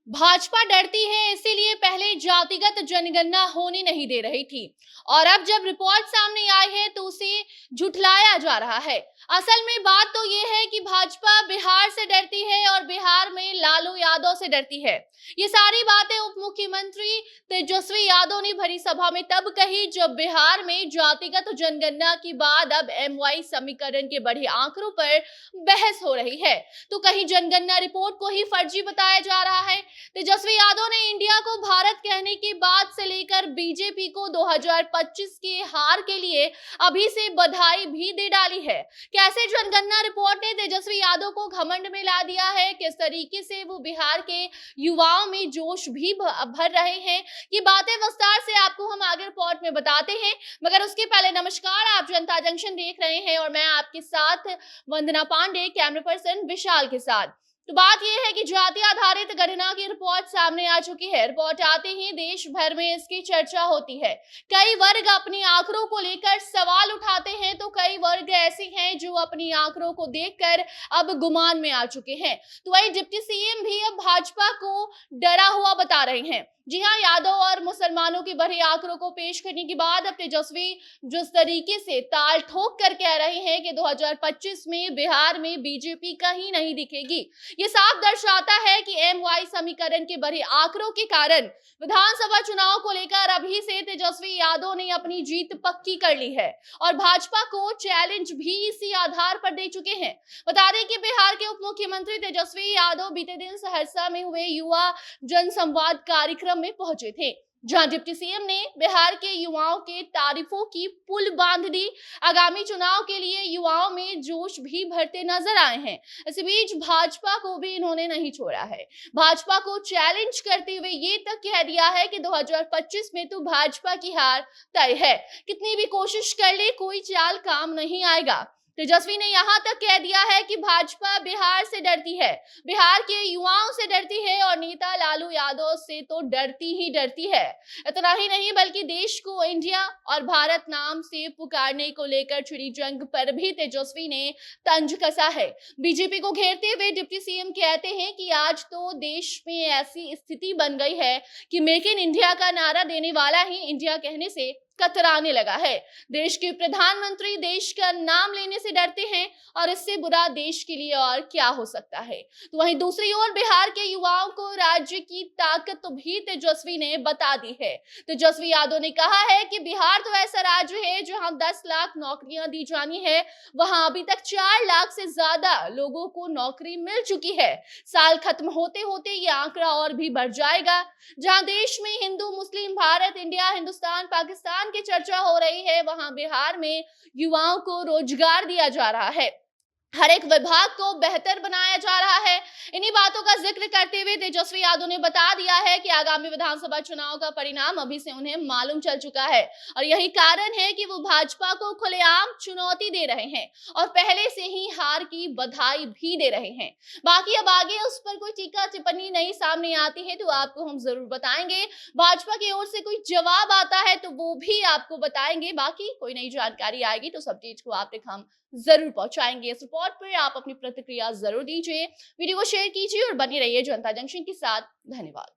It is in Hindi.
भाजपा डरती है, इसीलिए पहले जातिगत जनगणना होने नहीं दे रही थी और अब जब रिपोर्ट सामने आई है तो उसे झुठलाया जा रहा है। असल में बात तो ये है कि भाजपा बिहार से डरती है और बिहार में लालू यादव से डरती है। ये सारी बातें उप मुख्यमंत्री तेजस्वी यादव ने भरी सभा में तब कही जब बिहार में जातिगत जनगणना के बाद अब एमवाई समीकरण के बढ़े आंकड़ों पर बहस हो रही है। तो कहीं जनगणना रिपोर्ट को ही फर्जी बताया जा रहा है। तेजस्वी यादव ने इंडिया को भारत कहने की बात से लेकर बीजेपी को 2025 के हार के लिए अभी से बधाई भी दे डाली है। कैसे जनगणना रिपोर्ट ने तेजस्वी यादव को घमंड में ला दिया है, किस तरीके से वो बिहार के युवाओं में जोश भी भर रहे हैं, ये बातें विस्तार से आपको हम आगे रिपोर्ट में बताते हैं। मगर उसके पहले नमस्कार, आप जनता जंक्शन देख रहे हैं और मैं आपके साथ वंदना पांडे, कैमरा पर्सन विशाल के साथ। तो बात यह है कि जाति आधारित गणना की रिपोर्ट सामने आ चुकी है। रिपोर्ट आते ही देश भर में इसकी चर्चा होती है। कई वर्ग अपने आंकड़ों को लेकर सवाल उठाते हैं तो कई वर्ग ऐसे हैं जो अपनी आंकड़ों को देखकर अब गुमान में आ चुके हैं। तो वही डिप्टी सीएम भी अब भाजपा को डरा हुआ बता रहे हैं। जी हाँ, यादव और मुसलमानों के बढ़े आंकड़ों को पेश करने के बाद अब तेजस्वी जिस तरीके से ताल ठोक कर कह रहे हैं कि 2025 में बिहार में बीजेपी कहीं नहीं दिखेगी, ये साफ दर्शाता है कि एमवाई समीकरण के बढ़े आंकड़ों के कारण विधानसभा चुनाव को लेकर अभी से तेजस्वी यादव ने अपनी जीत पक्की कर ली है और भाजपा को चैलेंज भी इसी आधार पर दे चुके हैं। बता दें कि बिहार के उप मुख्यमंत्री तेजस्वी यादव बीते दिन सहरसा में हुए युवा जनसंवाद कार्यक्रम में पहुंचे थे, जहां डिप्टी सीएम ने बिहार के युवाओं के तारीफों की पुल बांध दी। आगामी चुनाव के लिए युवाओं में जोश भी भरते नजर आए हैं। इस बीच भाजपा को भी इन्होंने नहीं छोड़ा है। भाजपा को चैलेंज करते हुए ये तक कह दिया है कि 2025 में तो भाजपा की हार तय है, कितनी भी कोशिश कर ले कोई चाल काम नहीं आएगा। तेजस्वी ने यहां तक कह दिया है कि भाजपा बिहार से डरती है, बिहार के युवाओं से डरती है और नेता लालू यादव से तो डरती ही डरती है। इतना ही नहीं बल्कि देश को इंडिया और भारत नाम से पुकारने को लेकर छिड़ी जंग पर भी तेजस्वी ने तंज कसा है। बीजेपी को घेरते हुए डिप्टी सीएम कहते हैं कि आज तो देश में ऐसी स्थिति बन गई है कि मेक इन इंडिया का नारा देने वाला ही इंडिया कहने से कतराने लगा है। देश के प्रधानमंत्री देश का नाम लेने से डरते हैं और इससे बुरा देश के लिए और क्या हो सकता है। तो वहीं दूसरी ओर बिहार के युवाओं को राज्य की ताकत भी तेजस्वी ने बता दी है। तेजस्वी यादव ने कहा है कि बिहार तो ऐसा राज्य है जहां 10 लाख नौकरियां दी जानी है, वहां अभी तक 4 लाख से ज्यादा लोगों को नौकरी मिल चुकी है। साल खत्म होते होते ये आंकड़ा और भी बढ़ जाएगा। जहां देश में हिंदू मुस्लिम भारत इंडिया हिंदुस्तान पाकिस्तान की चर्चा हो रही है, वहां बिहार में युवाओं को रोजगार दिया जा रहा है, हर एक विभाग को बेहतर बनाया जा रहा है। इन्हीं बातों का जिक्र करते हुए तेजस्वी यादव ने बता दिया है कि आगामी विधानसभा चुनाव का परिणाम अभी से उन्हें मालूम चल चुका है और यही कारण है कि वो भाजपा को खुलेआम चुनौती दे रहे हैं और पहले से ही हार की बधाई भी दे रहे हैं। बाकी अब आगे उस पर कोई टीका टिप्पणी नहीं सामने आती है तो आपको हम जरूर बताएंगे। भाजपा की ओर से कोई जवाब आता है तो वो भी आपको बताएंगे। बाकी कोई नई जानकारी आएगी तो सब चीज को आप तक हम जरूर पहुंचाएंगे। इस रिपोर्ट पर आप अपनी प्रतिक्रिया जरूर दीजिए, वीडियो को शेयर कीजिए और बने रहिए जनता जंक्शन के साथ। धन्यवाद।